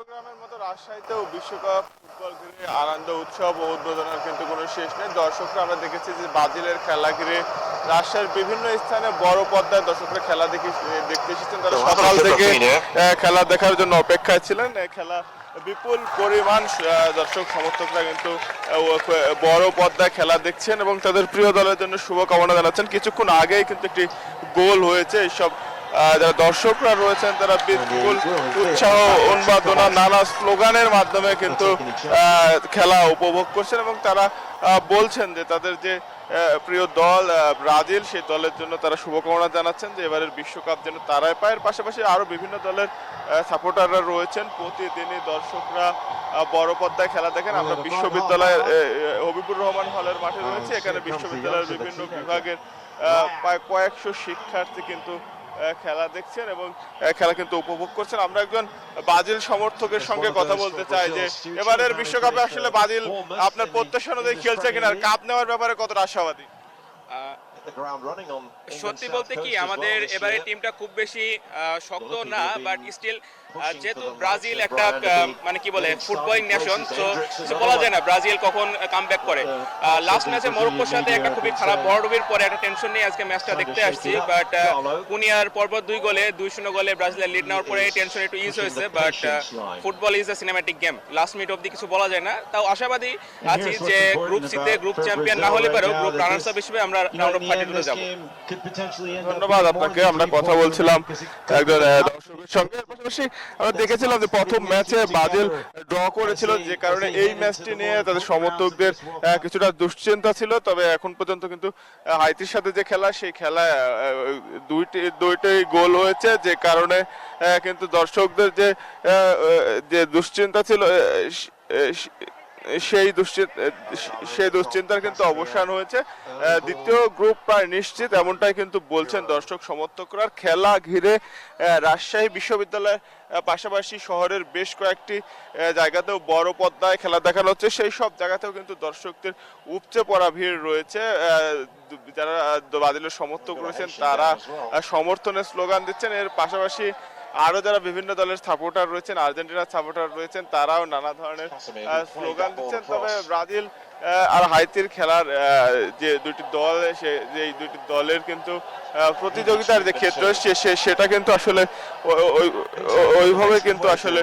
চট্টগ্রামের মতো রাজশাহীতেও বিশ্বকাপ ফুটবল ঘিরে আনন্দ উৎসব ও উদ্বোধনের কিন্তু কোনো শেষ নেই। দর্শকরা আমরা দেখেছি যে ব্রাজিলের খেলা ঘিরে রাজশাহীর বিভিন্ন স্থানে বড় পর্দায় দর্শকরা খেলা দেখতে এসেছেন। তারা সকাল থেকে খেলা দেখার জন্য অপেক্ষায় ছিলেন। খেলা বিপুল পরিমাণ দর্শক সমর্থকরা কিন্তু বড় পর্দায় খেলা দেখছেন এবং তাদের প্রিয় দলের জন্য শুভকামনা জানাচ্ছেন। কিছুক্ষণ আগেই কিন্তু একটি গোল হয়েছে। এইসব যারা দর্শকরা রয়েছেন তারা বিপুল উৎসাহ উন্মাদনা নানা স্লোগানের মাধ্যমে কিন্তু খেলা উপভোগ করছেন এবং তারা বলছেন যে তাদের যে প্রিয় দল ব্রাজিল সেই দলের জন্য তারা শুভকামনা জানাচ্ছেন যে এবারের বিশ্বকাপ যেন তারাই পায়। এর পাশাপাশি আরো বিভিন্ন দলের সাপোর্টাররা রয়েছেন। প্রতিদিনই দর্শকরা বড় পর্দায় খেলা দেখেন। আমরা বিশ্ববিদ্যালয়ের হবিবুর রহমান হলের মাঠে রয়েছে। এখানে বিশ্ববিদ্যালয়ের বিভিন্ন বিভাগের প্রায় কয়েকশো শিক্ষার্থী কিন্তু খেলা দেখছেন এবং খেলা কিন্তু উপভোগ করছেন। আমরা একজন ব্রাজিল সমর্থকের সঙ্গে কথা বলতে চাই যে এবারের বিশ্বকাপে আসলে ব্রাজিল আপনার প্রত্যাশা অনুযায়ী খেলছে কিনা, কাপ নেওয়ার ব্যাপারে কতটা আশাবাদী? সত্যি বলতে কি আমাদের এবারে টিমটা খুব বেশি শক্ত না, বাট স্টিল যেহেতু ব্রাজিল একটা মানে কি বলে ফুটবলিং নেশন, তো কিছু বলা যায় না ব্রাজিল কখন কামব্যাক করে। লাস্ট ম্যাচে মরক্কোর সাথে একটা খুবই খারাপ বড়ডুবির পরে একটা টেনশন নিয়ে আজকে ম্যাচটা দেখতে আসছি, বাট কুনিয়ার পরপর 2-0 গোলে ব্রাজিলের লিড নেওয়ার পরে টেনশন একটু ইজ হয়েছে। But football is a cinematic game, last minute অবধি কিছু বলা যায় না। তাও আশাবাদী আছি যে গ্রুপ সিতে গ্রুপ চ্যাম্পিয়ন না হলে পারেও গ্রুপ রানার্স আপ হিসেবে আমরা রাউন্ড অফ 32 যাব। ধন্যবাদ আপনাকে। আমরা কথা বলছিলাম একজন দর্শকের সঙ্গে। পাশাপাশি আমরা দেখেছিলাম যে প্রথম ম্যাচে ব্রাজিল ড্র করেছিল, যে কারণে এই ম্যাচটি নিয়ে তাদের সমর্থকদের কিছুটা দুশ্চিন্তা ছিল। তবে এখন পর্যন্ত কিন্তু হাইতির সাথে যে খেলা সেই খেলায় দুইটি গোল হয়েছে, যে কারণে কিন্তু দর্শকদের যে দুশ্চিন্তা ছিল সেই দুশ্চিন্তার কিন্তু অবসান হয়েছে। দ্বিতীয় গ্রুপ প্রায় নিশ্চিত, এমনটাই কিন্তু বলছেন দর্শক সমর্থকরা। খেলা ঘিরে রাজশাহী বিশ্ববিদ্যালয়ের পাশাপাশি শহরের বেশ কয়েকটি জায়গাতেও বড় পর্দায় খেলা দেখানো হচ্ছে। সেই সব জায়গাতেও কিন্তু দর্শকদের উপচে পড়া ভিড় রয়েছে। যারা ব্রাজিলের সমর্থক রয়েছেন তারা সমর্থনের স্লোগান দিচ্ছেন। এর পাশাপাশি আরো যারা বিভিন্ন দলের সাপোর্টার রয়েছেন, আর্জেন্টিনার সাপোর্টার রয়েছেন, তারাও নানা ধরনের স্লোগান দিচ্ছেন। তবে ব্রাজিল আর হাইতির খেলার যে দুটি দল, এই দুটি দলের কিন্তু প্রতিযোগিতার যে ক্ষেত্র সেটা কিন্তু আসলে ওইভাবে কিন্তু আসলে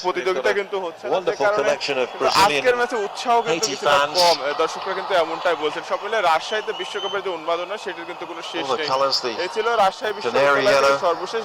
প্রতিযোগিতা কিন্তু হচ্ছে না, যে কারণে আজকের ম্যাচে উৎসাহ কিন্তু কিছুটা কম। দর্শকরা কিন্তু এমনটাই বলছেন। সব মিলে রাজশাহীতে বিশ্বকাপের যে উন্মাদনা সেটার কিন্তু কোনো শেষ নেই। এই ছিল রাজশাহী বিশ্ববিদ্যালয়ের সর্বশেষ